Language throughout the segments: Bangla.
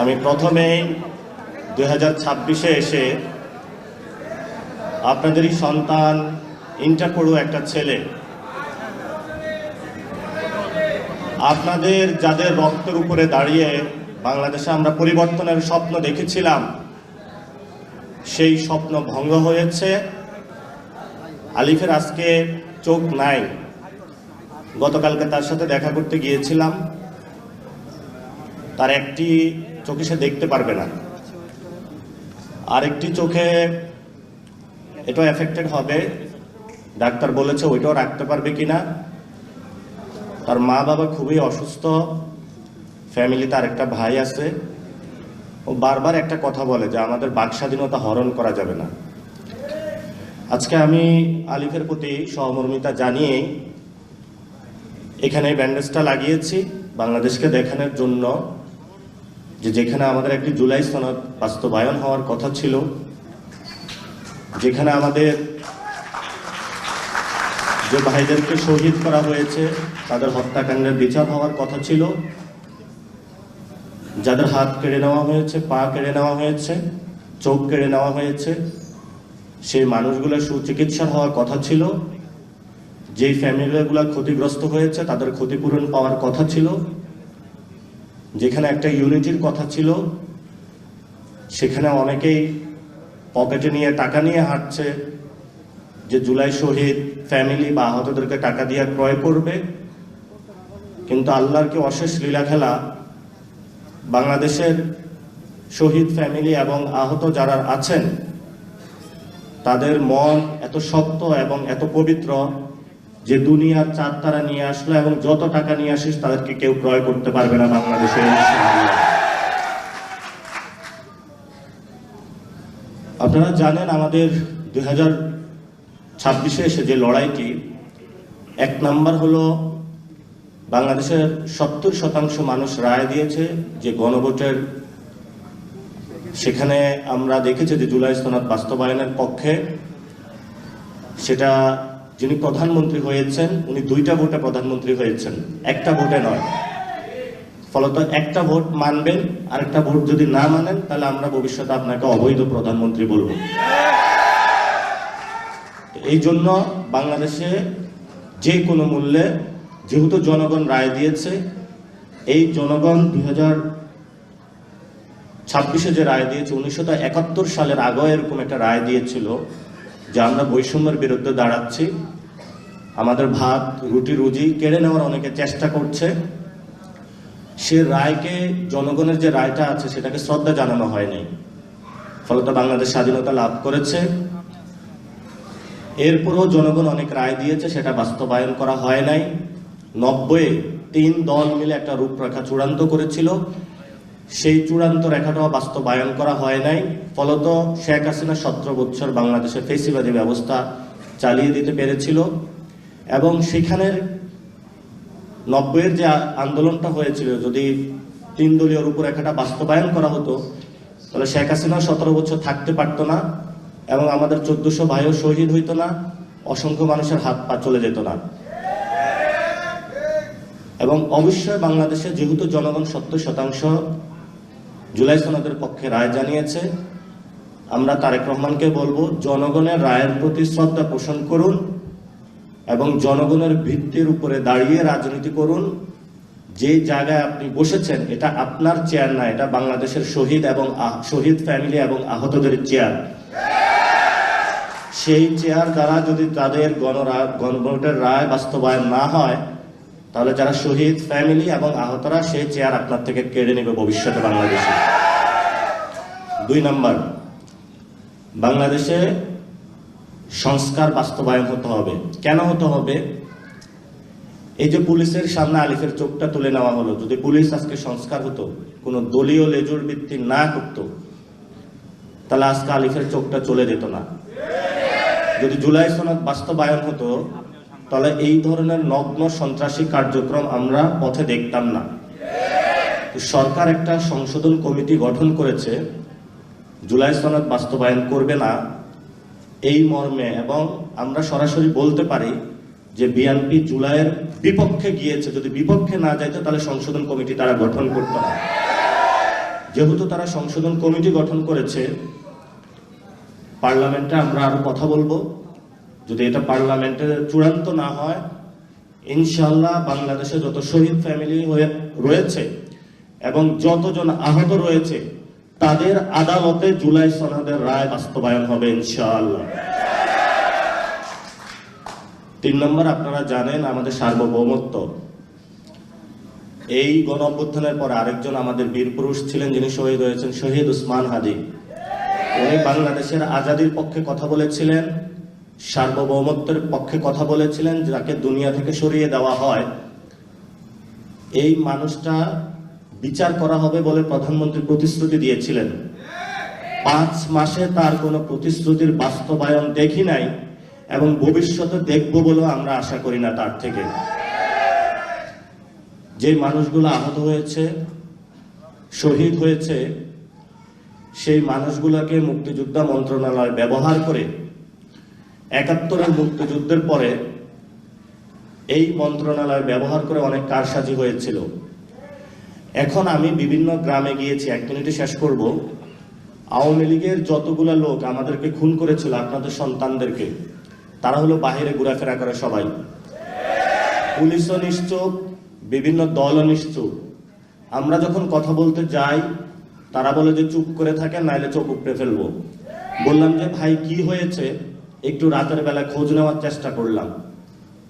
আমি প্রথমেই 2026-এ এসে আপনাদেরই সন্তান ইন্টার পড়ুয়া একটা ছেলে, আপনাদের যাদের রক্তের উপরে দাঁড়িয়ে বাংলাদেশে আমরা পরিবর্তনের স্বপ্ন দেখেছিলাম, সেই স্বপ্ন ভঙ্গ হয়েছে। আলিফের আজকে চোখ নাই। গতকালকে তার সাথে দেখা করতে গিয়েছিলাম, তার একটি চোখে সে দেখতে পারবে না, আরেকটি চোখে এটাও এফেক্টেড হবে। ডাক্তার বলেছে ওইটাও রাখতে পারবে কিনা। তার মা বাবা খুবই অসুস্থ, ফ্যামিলিতে আরেকটা ভাই আছে। ও বারবার একটা কথা বলে যে আমাদের বাক স্বাধীনতা হরণ করা যাবে না। আজকে আমি আলিফের প্রতি সহমর্মিতা জানিয়ে এখানে ব্যান্ডেজটা লাগিয়েছি বাংলাদেশকে দেখানোর জন্য যে যেখানে আমাদের একটি জুলাই সনদ বাস্তবায়ন হওয়ার কথা ছিল, যেখানে আমাদের যে ভাইদেরকে শহীদ করা হয়েছে তাদের হত্যাকাণ্ডের বিচার হওয়ার কথা ছিল, যাদের হাত কেড়ে নেওয়া হয়েছে, পা কেড়ে নেওয়া হয়েছে, চোখ কেড়ে নেওয়া হয়েছে, সেই মানুষগুলোর সুচিকিৎসা হওয়ার কথা ছিল, যেই ফ্যামিলিগুলো ক্ষতিগ্রস্ত হয়েছে তাদের ক্ষতিপূরণ পাওয়ার কথা ছিল, যেখানে একটা ইউনিটির কথা ছিল, সেখানে অনেকেই পকেটে নিয়ে টাকা নিয়ে হাঁটছে যে জুলাই শহীদ ফ্যামিলি বা আহতদেরকে টাকা দিয়ে ক্রয় করবে। কিন্তু আল্লাহর কি অশেষ লীলা খেলা, বাংলাদেশের শহীদ ফ্যামিলি এবং আহত যারা আছেন তাদের মন এত শক্ত এবং এত পবিত্র যে দুনিয়ার চাঁদ তারা নিয়ে আসলো এবং যত টাকা নিয়ে আসিস তাদেরকে কেউ ক্রয় করতে পারবে না বাংলাদেশে। আপনারা জানেন আমাদের 2026-এ এসে যে লড়াইটি, 1 নাম্বার হলো বাংলাদেশের 70% মানুষ রায় দিয়েছে যে গণভোটের, সেখানে আমরা দেখেছি যে জুলাই সনদ বাস্তবায়নের পক্ষে। সেটা যিনি প্রধানমন্ত্রী হয়েছেন উনি 2টা ভোটে প্রধানমন্ত্রী হয়েছেন, একটা ভোটে নয়। ফলত একটা ভোট মানবেন, আরেকটা ভোট যদি না মানেন তাহলে আমরা ভবিষ্যতে আপনাকে অবৈধ প্রধানমন্ত্রী বলবো। এই জন্য বাংলাদেশে যে কোনো মূল্যে, যেহেতু জনগণ রায় দিয়েছে, এই জনগণ 2026-এ যে রায় দিয়েছে, 1971 সালের আগেও এরকম একটা রায় দিয়েছিল যে আমরা বৈষম্যের বিরুদ্ধে দাঁড়াচ্ছি, আমাদের ভাত রুটি রুজি কেড়ে নেওয়ার অনেকে চেষ্টা করছে। সে রায়কে, জনগণের যে রায়টা আছে সেটাকে শ্রদ্ধা জানানো হয়নি, ফলত বাংলাদেশ স্বাধীনতা লাভ করেছে। এরপরও জনগণ অনেক রায় দিয়েছে, সেটা বাস্তবায়ন করা হয় নাই। 90-এ 3 দল মিলে একটা রূপরেখা চূড়ান্ত করেছিল, সেই চূড়ান্ত রেখাটাও বাস্তবায়ন করা হয় নাই। ফলত শেখ হাসিনা 17 বছর বাংলাদেশে ফেসিবাদী ব্যবস্থা চালিয়ে দিতে পেরেছিল। এবং সেখানের 90-এর যে আন্দোলনটা হয়েছিল, যদি 3 দলীয় রূপরেখাটা বাস্তবায়ন করা হতো তাহলে শেখ হাসিনা 17 বছর থাকতে পারতো না এবং আমাদের 1400 ভাইও শহীদ হইতো না, অসংখ্য মানুষের হাত পা চলে যেত না। এবং অবশ্যই বাংলাদেশে যেহেতু জনগণ 70% জুলাই সনদের পক্ষে রায় জানিয়েছে, আমরা তারেক রহমানকে বলবো জনগণের রায়ের প্রতি শ্রদ্ধা পোষণ করুন এবং জনগণের ভিত্তির উপরে দাঁড়িয়ে রাজনীতি করুন। যে জায়গায় আপনি বসেছেন এটা আপনার চেয়ার না, এটা বাংলাদেশের শহীদ এবং শহীদ ফ্যামিলি এবং আহতদের চেয়ার। সেই চেয়ার দ্বারা যদি তাদের গণভোটের রায় বাস্তবায়ন না হয় তাহলে যারা শহীদ ফ্যামিলি এবং আহতরা সেই চেয়ার আপনার থেকে কেড়ে নেবে ভবিষ্যতে বাংলাদেশে। 2 নাম্বার, বাংলাদেশে সংস্কার বাস্তবায়ন হতে হবে। কেন হতে হবে? এই যে পুলিশের সামনে আলিফের চোখটা তুলে নেওয়া হলো, যদি পুলিশ আজকে সংস্কার হতো, কোনো দলীয় লেজুর ভিত্তি না করত, তাহলে আজকে আলিফের চোখটা চলে যেত না। যদি জুলাই সনদ বাস্তবায়ন হতো তাহলে এই ধরনের নগ্ন সন্ত্রাসী কার্যক্রম আমরা পথে দেখতাম না। সরকার একটা সংশোধন কমিটি গঠন করেছে, জুলাই সনদ বাস্তবায়ন করবে না এই মর্মে, এবং আমরা সরাসরি বলতে পারি যে বিএনপি জুলাইয়ের বিপক্ষে গিয়েছে। যদি বিপক্ষে না যাইতো তাহলে সংশোধন কমিটি তারা গঠন করতো না। যেহেতু তারা সংশোধন কমিটি গঠন করেছে, পার্লামেন্টে আমরা আরো কথা বলবো। যদি এটা পার্লামেন্টে চূড়ান্ত না হয়, ইনশাআল্লাহ বাংলাদেশে যত শহীদ ফ্যামিলি রয়েছে এবং যতজন আহত রয়েছে তাদের আদালতে জুলাই সনদের রায় বাস্তবায়ন হবে ইনশাআল্লাহ। 3 নম্বর, আপনারা জানেন আমাদের সার্বভৌমত্ব। এই গণ অভ্যুত্থানের পর আরেকজন আমাদের বীর পুরুষ ছিলেন, যিনি শহীদ হয়েছেন, শহীদ উসমান হাদি। উনি বাংলাদেশের আজাদির পক্ষে কথা বলেছিলেন, সার্বভৌমত্বের পক্ষে কথা বলেছিলেন, যাকে দুনিয়া থেকে সরিয়ে দেওয়া হয়। এই মানুষটা বিচার করা হবে বলে প্রধানমন্ত্রী প্রতিশ্রুতি দিয়েছিলেন। 5 মাসে তার কোনো প্রতিশ্রুতির বাস্তবায়ন দেখি নাই এবং ভবিষ্যতে দেখব বলেও আমরা আশা করি না তার থেকে। যে মানুষগুলো আহত হয়েছে, শহীদ হয়েছে, সেই মানুষগুলোকে মুক্তিযোদ্ধা মন্ত্রণালয় ব্যবহার করে 71-এর মুক্তিযুদ্ধের পরে এই মন্ত্রণালয় ব্যবহার করে অনেক কারসাজি হয়েছিল। এখন আমি বিভিন্ন গ্রামে গিয়েছি, 1 মিনিটে শেষ করব। আওয়ামী লীগের যতগুলা লোক আমাদেরকে খুন করেছিল, আপনাদের সন্তানদেরকে, তারা হলো বাহিরে ঘোরাফেরা করে সবাই। পুলিশও নিশ্চুপ, বিভিন্ন দলও নিশ্চুপ। আমরা যখন কথা বলতে যাই তারা বলে যে চুপ করে থাকেন, নাইলে চোখ উপড়ে ফেলবো। বললাম যে ভাই কি হয়েছে, একটু রাতের বেলা খোঁজ নেওয়ার চেষ্টা করলাম।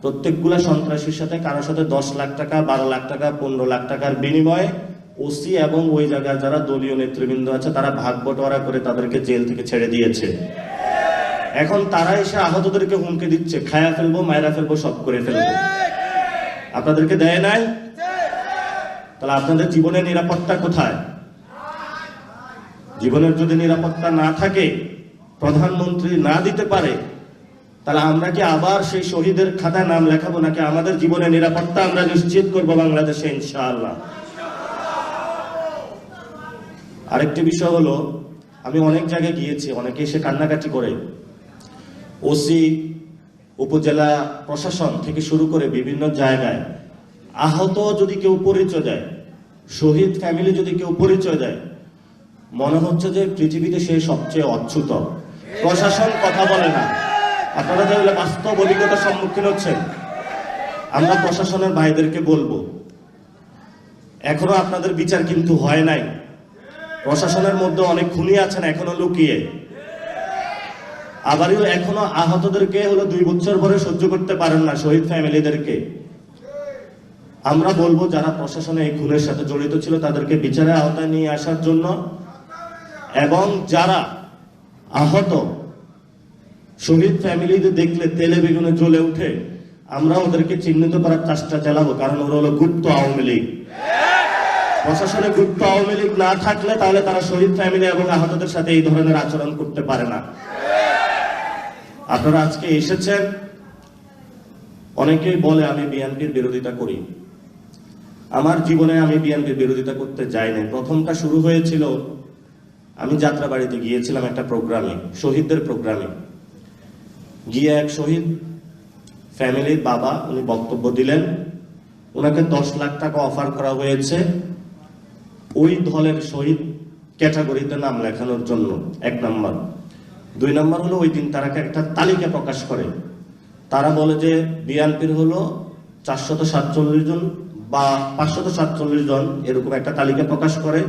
প্রত্যেকগুলা সন্ত্রাসীর সাথে কারোর সাথে 10 লাখ টাকা, 12 লাখ টাকা, 15 লাখ টাকার বিনিময়ে ওসি এবং ওই জায়গায় যারা দলীয় নেতৃবৃন্দ আছে তারা ভাগ বটোয়ারা করে তাদেরকে জেল থেকে ছেড়ে দিয়েছে। এখন তারা এসে আহতদেরকে হুমকি দিচ্ছে, খায়া ফেলবো, মায়েরা ফেলবো, সব করে ফেলবো। আপনাদেরকে দেয় নাই? তাহলে আপনাদের জীবনের নিরাপত্তা কোথায়? জীবনের যদি নিরাপত্তা না থাকে, প্রধানমন্ত্রী না দিতে পারে, তাহলে আমরা কি আবার সেই শহীদের খাতায় নাম লেখাবো, নাকি আমাদের জীবনের নিরাপত্তা আমরা নিশ্চিত করবো বাংলাদেশে ইনশাআল্লাহ? আরেকটি বিষয় হলো, আমি অনেক জায়গায় গিয়েছি, অনেকে এসে কান্নাকাটি করে। ওসি, উপজেলা প্রশাসন থেকে শুরু করে বিভিন্ন জায়গায় আহত যদি কেউ পরিচয় দেয়, শহীদ ফ্যামিলি যদি কেউ পরিচয় দেয়, মনে হচ্ছে যে পৃথিবীতে সে সবচেয়ে অচ্যুত। প্রশাসন কথা বলে না। আপনারা তাহলে বাস্তব অভিজ্ঞতার সম্মুখীন হচ্ছেন। আমরা প্রশাসনের ভাইদেরকে বলবো, এখনো আপনাদের বিচার কিন্তু হয় নাই। প্রশাসনের মধ্যে অনেক খুনি আছেন এখনো লুকিয়ে। আবারও এখনো আহতদেরকে হলো 2 বছর পরে সহ্য করতে পারেন না, শহীদ ফ্যামিলিদেরকে। আমরা বলবো যারা প্রশাসনে এই খুনের সাথে জড়িত ছিল তাদেরকে বিচারের আওতায় নিয়ে আসার জন্য, এবং যারা আহত শহীদ ফ্যামিলিদের দেখলে তেলে বেগুনে জ্বলে উঠে, আমরা ওদেরকে চিহ্নিত করার চেষ্টা চালাবো, কারণ ওরা হলো গুপ্ত আওয়ামী লীগ। প্রশাসনে গুপ্ত আওয়ামী লীগ না থাকলে তাহলে তারা শহীদ ফ্যামিলি এবং আহতদের সাথে এই ধরনের আচরণ করতে পারে না। আপনারা আজকে এসেছেন, অনেকেই বলে আমি বিএনপির বিরোধিতা করি। আমার জীবনে আমি বিএনপির বিরোধিতা করতে যাই না। প্রথমটা শুরু হয়েছিল, আমি যাত্রাবাড়িতে গিয়েছিলাম একটা প্রোগ্রামে, শহীদদের প্রোগ্রামে। গিয়ে এক শহীদ ফ্যামিলির বাবা, উনি বক্তব্য দিলেন। ওনাকে 10 লাখ টাকা অফার করা হয়েছে ওই দলের শহীদ ক্যাটাগরিতে নাম লেখানোর জন্য, 1 নম্বর। 2 নম্বর হলো ওই দিন তারা একটা তালিকা প্রকাশ করে। তারা বলে যে বিএনপির হলো 447 জন বা 547 জন, এরকম একটা তালিকা প্রকাশ করে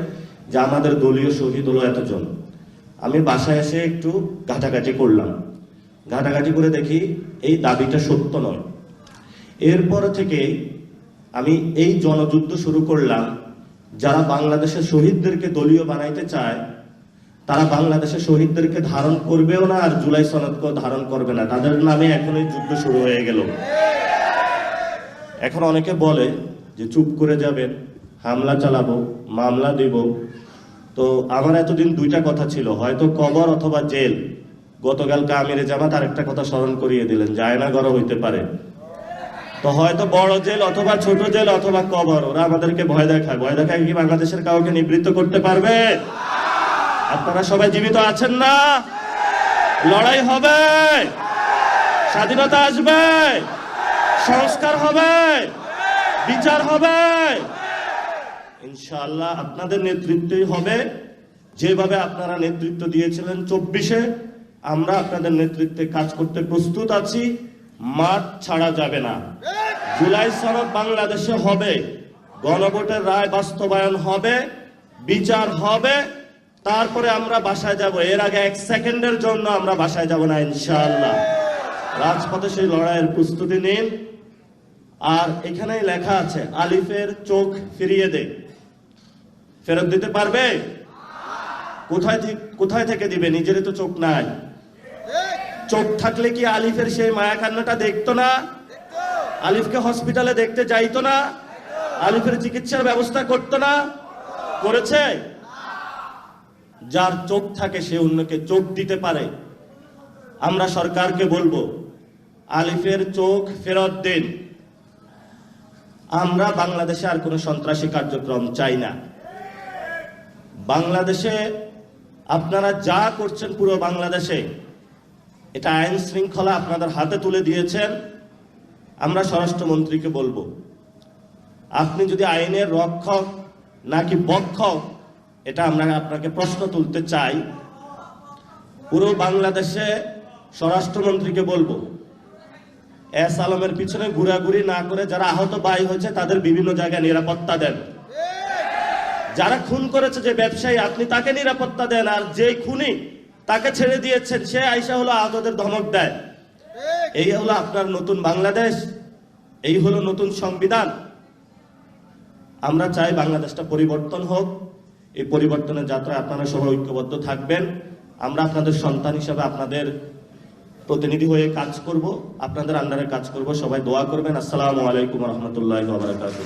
যে আমাদের দলীয় শহীদ হলো এতজন। আমি বাসায় এসে একটু ঘাটাঘাটি করলাম। ঘাটাঘাটি করে দেখি এই দাবিটা সত্য নয়। এরপর থেকে আমি এই জনযুদ্ধ শুরু করলাম। যারা বাংলাদেশের শহীদদেরকে দলীয় বানাইতে চায় তারা বাংলাদেশের শহীদদেরকে ধারণ করবেও না, আর জুলাই সনদকেও ধারণ করবে না। তাদের নামে এখন এই যুদ্ধ শুরু হয়ে গেল। এখন অনেকে বলে যে চুপ করে যাবেন, হামলা চালাবো, মামলা দিব। তো আমার এতদিন 2টা কথা ছিল, হয়তো কবর অথবা জেল। গতকালকে আমিরে জামাত আরেকটা কথা স্মরণ করিয়ে দিলেন, যায় না গড় হইতে পারে। তো হয়তো বড় জেল অথবা ছোট জেল অথবা কবর। ওরা আমাদেরকে ভয় দেখায়। ভয় দেখায় কি বাংলাদেশের কাউকে নিবৃত্ত করতে পারবে? আপনারা সবাই জীবিত আছেন না? লড়াই হবে, স্বাধীনতা আসবে, সংস্কার হবে, বিচার হবে। ইনশাআল্লাহ আপনাদের নেতৃত্বই হবে, যেভাবে আপনারা নেতৃত্ব দিয়েছিলেন 24-এ। আমরা আপনাদের নেতৃত্বে কাজ করতে প্রস্তুত আছি, মাঠ ছাড়া যাবে না। জুলাই সনদ বাংলাদেশে হবে, গণভোটের রায় বাস্তবায়ন হবে, বিচার হবে, তারপরে আমরা বাসায় যাব। এর আগে 1 সেকেন্ডের জন্য আমরা বাসায় যাব না ইনশাআল্লাহ। রাজপথে সেই লড়াইয়ের প্রস্তুতি নিন। আর এখানেই লেখা আছে, আলিফের চোখ ফিরিয়ে দে। ফেরত দিতে পারবে? কোথায় থেকে দিবে? নিজেরই তো চোখ নাই। চোখ থাকলে কি আলিফের সেই মায়া কান্নাটা দেখতো না? আলিফকে হসপিটালে দেখতে যাইতো না? আলিফের চিকিৎসার ব্যবস্থা করতো না? করেছে? যার চোখ থাকে সে অন্যকে চোখ দিতে পারে। আমরা সরকারকে বলবো, আলিফের চোখ ফেরত দিন। আমরা বাংলাদেশে আর কোনো সন্ত্রাসী কার্যক্রম চাই না। বাংলাদেশে আপনারা যা করছেন, পুরো বাংলাদেশে এটা আইন শৃঙ্খলা আপনাদের হাতে তুলে দিয়েছেন। আমরা স্বরাষ্ট্রমন্ত্রীকে বলবো, আপনি যদি আইনের রক্ষক নাকি বক্ষক, এটা আমরা আপনাকে প্রশ্ন তুলতে চাই। পুরো বাংলাদেশে স্বরাষ্ট্রমন্ত্রীকে বলবো, এস আলমের পিছনে ঘোরাঘুরি না করে যারা আহত ভাই হয়েছে তাদের বিভিন্ন জায়গায় নিরাপত্তা দেন। যারা খুন করেছে, যে ব্যবসায়ী, আপনি তাকে নিরাপত্তা দেন। আর যে খুনি তাকে ছেড়ে দিয়েছেন, সে আইসা হলো আহতদের ধমক দেয়। এই হলো আপনার নতুন বাংলাদেশ, এই হলো নতুন সংবিধান। আমরা চাই বাংলাদেশটা পরিবর্তন হোক। এই পরিবর্তনের যাত্রায় আপনারা সবাই ঐক্যবদ্ধ থাকবেন। আমরা আপনাদের সন্তান হিসাবে আপনাদের প্রতিনিধি হয়ে কাজ করব, আপনাদের আন্ডারে কাজ করব। সবাই দোয়া করবেন। আসসালামু আলাইকুম রহমতুল্লাহ ওয়া বারাকাতুহু।